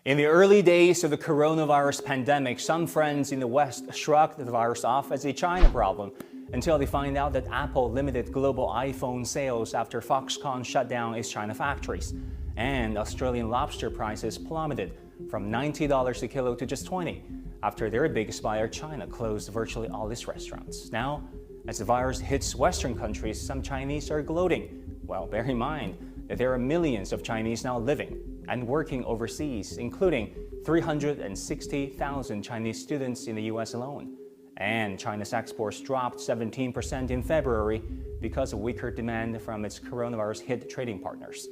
In the early days of the coronavirus pandemic, some friends in the West shrugged the virus off as a China problem until they find out that Apple limited global iPhone sales after Foxconn shut down its China factories. And Australian lobster prices plummeted from $90 a kilo to just $20 after their biggest buyer, China, closed virtually all its restaurants. Now, as the virus hits Western countries, some Chinese are gloating. Well, bear in mind that there are millions of Chinese now living and working overseas, including 360,000 Chinese students in the US alone. And China's exports dropped 17% in February because of weaker demand from its coronavirus-hit trading partners.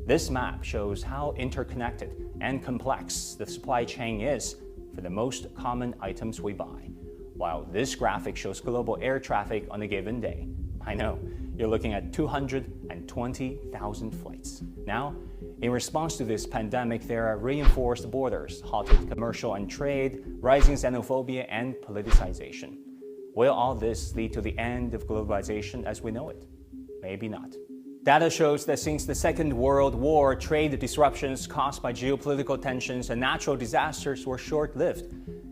This map shows how interconnected and complex the supply chain is for the most common items we buy, while this graphic shows global air traffic on a given day. I know, you're looking at 220,000 flights. Now, in response to this pandemic, there are reinforced borders, halted commercial and trade, rising xenophobia, and politicization. Will all this lead to the end of globalization as we know it? Maybe not. Data shows that since the Second World War, trade disruptions caused by geopolitical tensions and natural disasters were short-lived.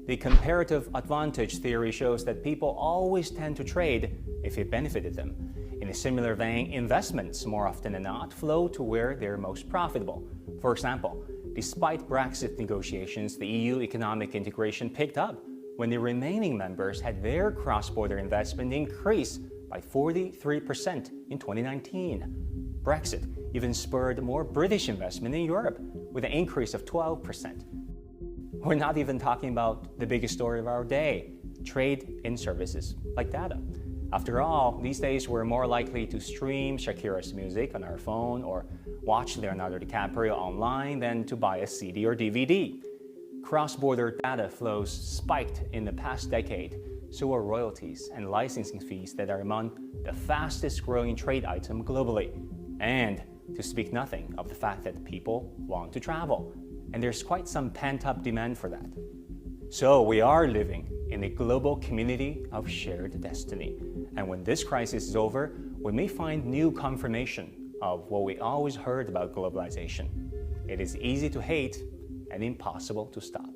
The comparative advantage theory shows that people always tend to trade if it benefited them. In a similar vein, investments, more often than not, flow to where they're most profitable. For example, despite Brexit negotiations, the EU economic integration picked up when the remaining members had their cross-border investment increase by 43% in 2019. Brexit even spurred more British investment in Europe with an increase of 12%. We're not even talking about the biggest story of our day, trade in services like data. After all, these days we're more likely to stream Shakira's music on our phone or watch Leonardo DiCaprio online than to buy a CD or DVD. Cross-border data flows spiked in the past decade, so are royalties and licensing fees that are among the fastest growing trade item globally. And to speak nothing of the fact that people want to travel, and there's quite some pent-up demand for that. So we are living in a global community of shared destiny. And when this crisis is over, we may find new confirmation of what we always heard about globalization. It is easy to hate and impossible to stop.